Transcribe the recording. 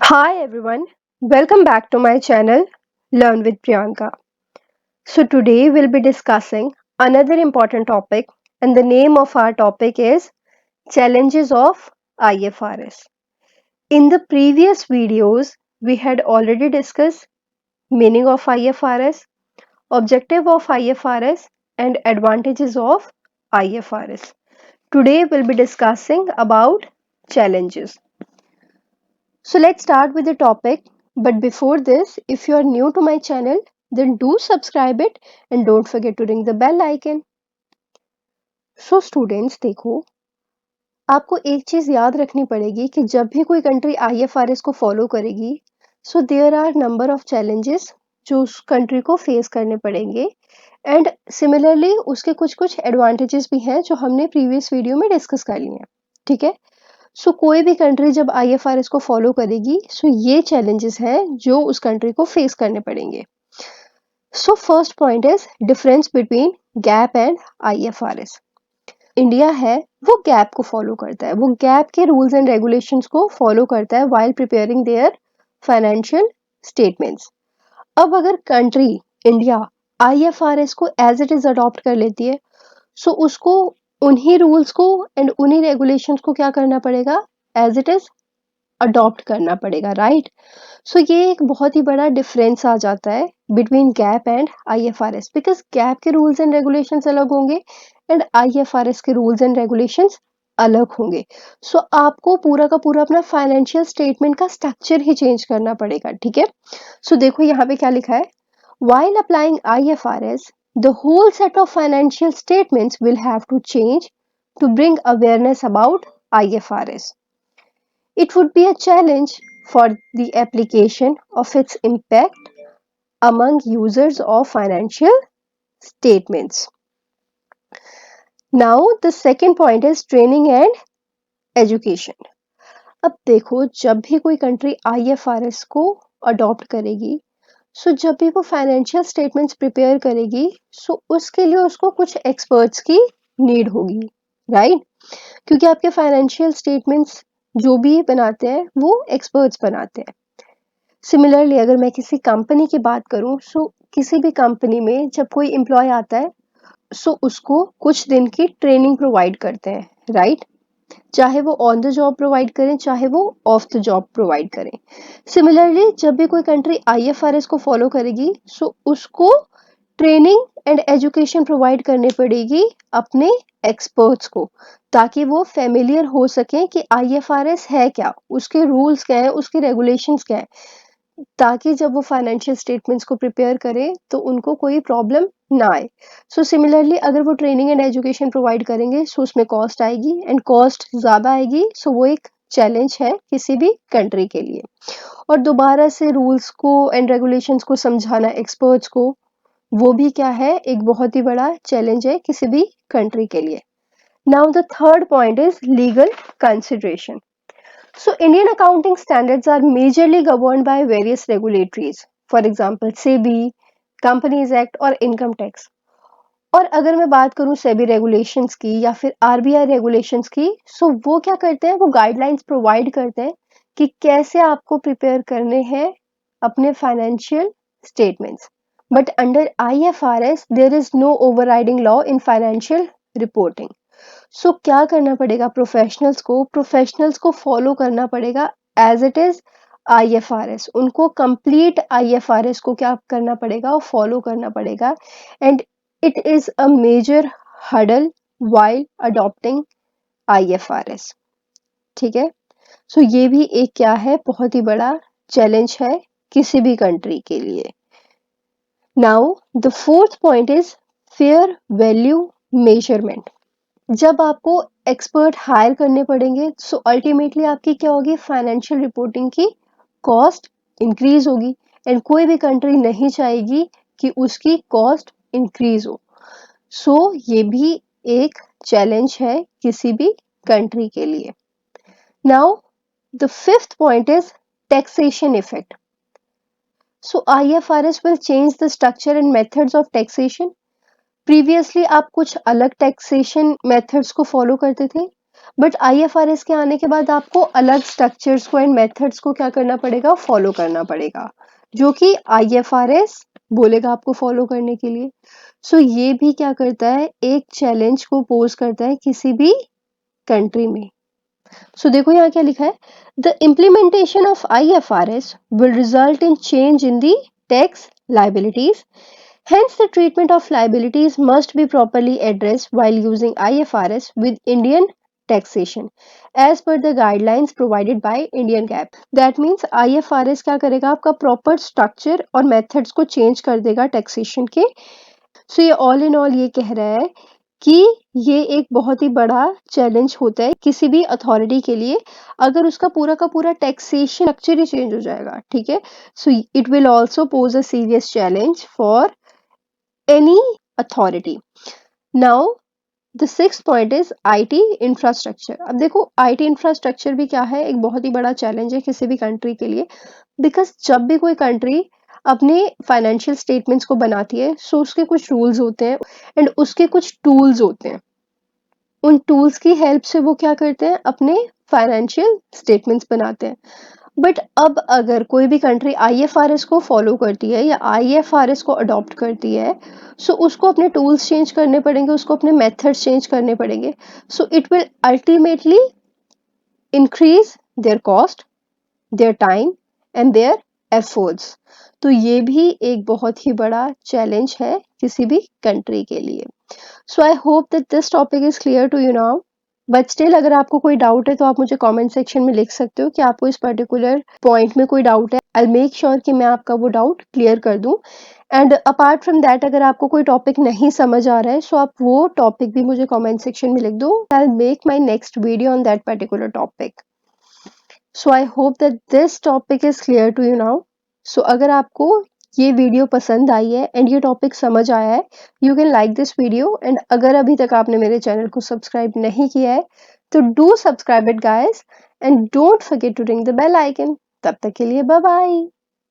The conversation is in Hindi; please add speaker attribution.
Speaker 1: Hi everyone, welcome back to my channel Learn with Priyanka. So today we'll be discussing another important topic and the name of our topic is Challenges of IFRS. In the previous videos we had already discussed meaning of IFRS, objective of IFRS and advantages of IFRS. Today we'll be discussing about challenges. So let's start with the topic. But before this, if you are new to my channel, then do subscribe it and don't forget to ring the bell icon. So students देखो, आपको एक चीज याद रखनी पड़ेगी कि जब भी कोई कंट्री IFRS को फॉलो करेगी, so there are number of challenges जो उस कंट्री को फेस करने पड़ेंगे एंड सिमिलरली उसके कुछ कुछ एडवांटेजेस भी हैं जो हमने प्रीवियस वीडियो में डिस्कस कर लिए हैं. ठीक है. सो कोई भी कंट्री जब IFRS को फॉलो करेगी सो ये चैलेंजेस हैं जो उस कंट्री को फेस करने पड़ेंगे. So first point is difference between gap and IFRS. India है वो गैप को फॉलो करता है, वो गैप के रूल्स एंड रेगुलेशंस को फॉलो करता है while preparing there financial statements. अब अगर कंट्री इंडिया IFRS को एज इट इज अडॉप्ट कर लेती है सो उसको उन्हीं रूल्स को एंड उन्हीं रेगुलेशंस को क्या करना पड़ेगा, एज इट इज अडॉप्ट करना पड़ेगा, राइट. सो ये एक बहुत ही बड़ा डिफरेंस आ जाता है between gap and IFRS because gap के रूल्स एंड रेगुलेशंस अलग होंगे एंड IFRS के रूल्स एंड रेगुलेशंस अलग होंगे. सो आपको पूरा का पूरा अपना फाइनेंशियल स्टेटमेंट का स्ट्रक्चर ही चेंज करना पड़ेगा. ठीक है. सो देखो यहाँ पे क्या लिखा है, while applying IFRS the whole set of financial statements will have to change to bring awareness about IFRS. It would be a challenge for the application of its impact among users of financial statements. Now, the second point is training and education. अब देखो जब भी कोई कंट्री IFRS को अडॉप्ट करेगी सो जब भी वो फाइनेंशियल स्टेटमेंट्स प्रिपेयर करेगी सो उसके लिए उसको कुछ एक्सपर्ट्स की नीड होगी, राइट. क्योंकि आपके फाइनेंशियल स्टेटमेंट्स जो भी बनाते हैं वो एक्सपर्ट्स बनाते हैं. सिमिलरली अगर मैं किसी कंपनी की बात करूं सो किसी भी कंपनी में जब कोई एम्प्लॉय आता है सो उसको कुछ दिन की ट्रेनिंग प्रोवाइड करते हैं, राइट. चाहे वो ऑन द जॉब प्रोवाइड करें चाहे वो ऑफ द जॉब प्रोवाइड करें. सिमिलरली जब भी कोई कंट्री IFRS को फॉलो करेगी सो उसको ट्रेनिंग एंड एजुकेशन प्रोवाइड करनी पड़ेगी अपने एक्सपर्ट्स को ताकि वो फेमिलियर हो सकें कि IFRS है क्या, उसके रूल्स क्या है, उसके रेगुलेशंस क्या है, ताकि जब वो फाइनेंशियल स्टेटमेंट्स को प्रिपेयर करें तो उनको कोई प्रॉब्लम ना आए. सो सिमिलरली अगर वो ट्रेनिंग एंड एजुकेशन प्रोवाइड करेंगे सो उसमें कॉस्ट आएगी एंड कॉस्ट ज़्यादा आएगी सो वो एक चैलेंज है किसी भी कंट्री के लिए. और दोबारा से रूल्स को एंड रेगुलेशंस को समझाना एक्सपर्ट्स को वो भी क्या है, एक बहुत ही बड़ा चैलेंज है किसी भी कंट्री के लिए. Now the third point is legal consideration. So Indian accounting standards are majorly governed by various regulatories, for example SEBI, Companies Act और Income Tax. और अगर मैं बात करूं सेबी रेगुलेशंस की या फिर RBI रेगुलेशंस की सो वो क्या करते हैं, वो गाइडलाइंस प्रोवाइड करते हैं कि कैसे आपको प्रिपेयर करने हैं अपने financial statements. But under IFRS there is no overriding law in financial reporting. So क्या करना पड़ेगा, प्रोफेशनल्स को फॉलो करना पड़ेगा एज इट इज IFRS. उनको कंप्लीट IFRS को क्या करना पड़ेगा, वो फॉलो करना पड़ेगा and it is a major hurdle while adopting IFRS. ठीक है. सो ये भी एक क्या है, बहुत ही बड़ा चैलेंज है किसी भी कंट्री के लिए. Now the fourth point is fair value measurement. जब आपको एक्सपर्ट हायर करने पड़ेंगे सो अल्टीमेटली आपकी क्या होगी, फाइनेंशियल रिपोर्टिंग की कॉस्ट इंक्रीज होगी एंड कोई भी कंट्री नहीं चाहेगी कि उसकी कॉस्ट इंक्रीज हो. सो ये भी एक चैलेंज है किसी भी कंट्री के लिए. Now the fifth point is taxation effect. So IFRS will change the structure and methods of taxation. Previously आप कुछ अलग टैक्सेशन मेथड्स को फॉलो करते थे बट IFRS के आने के बाद आपको अलग स्ट्रक्चर्स को एंड मेथड्स को क्या करना पड़ेगा, फॉलो करना पड़ेगा, जो कि IFRS बोलेगा आपको फॉलो करने के लिए। सो ये भी क्या करता है, एक चैलेंज को पोज करता है किसी भी कंट्री में। सो देखो यहाँ क्या लिखा है, the implementation of IFRS will result in change in the tax liabilities, hence the treatment of liabilities must be properly addressed while using IFRS with Indian taxation as per the guidelines provided by Indian GAAP. That means IFRS क्या करेगा, आपका प्रॉपर स्ट्रक्चर और मेथड्स को चेंज कर देगा टैक्सेशन के। सो ये ऑल इन ऑल ये कह रहा है कि ये एक बहुत ही बड़ा चैलेंज होता है किसी भी अथॉरिटी के लिए अगर उसका पूरा का पूरा टैक्सेशन स्ट्रक्चर ही चेंज हो जाएगा, ठीक है। So it will also pose a serious challenge for any authority. Now the sixth point is IT infrastructure. अब देखो IT infrastructure भी क्या है, एक बहुत ही बड़ा चैलेंज है किसी भी कंट्री के लिए, बिकॉज जब भी कोई कंट्री अपने फाइनेंशियल स्टेटमेंट्स को बनाती है सो उसके कुछ रूल्स होते हैं एंड उसके कुछ टूल्स होते हैं। उन टूल्स की हेल्प से वो क्या करते हैं, अपने फाइनेंशियल स्टेटमेंट्स बनाते हैं। बट अब अगर कोई भी कंट्री IFRS को फॉलो करती है या IFRS को अडॉप्ट करती है, सो उसको अपने टूल्स चेंज करने पड़ेंगे, उसको अपने मेथड्स चेंज करने पड़ेंगे। So it will ultimately increase their cost, their time and their efforts. तो ये भी एक बहुत ही बड़ा चैलेंज है किसी भी कंट्री के लिए। So I hope that this topic is clear to you now, but still अगर आपको कोई डाउट है तो आप मुझे कमेंट सेक्शन में लिख सकते हो कि आपको इस पर्टिकुलर पॉइंट में कोई डाउट है। आई मेक श्योर कि मैं आपका वो डाउट क्लियर कर दूं। एंड अपार्ट फ्रॉम दैट अगर आपको कोई टॉपिक नहीं समझ आ रहा है सो आप वो टॉपिक भी मुझे कमेंट सेक्शन में लिख दो। I will make my next video on that particular topic. So I hope that this topic is clear to you now. So अगर आपको ये वीडियो पसंद आई है एंड ये टॉपिक समझ आया है, you can like this video. And अगर अभी तक आपने मेरे चैनल को सब्सक्राइब नहीं किया है तो do subscribe it guys and don't forget to ring the bell icon. तब तक के लिए बाय बाय।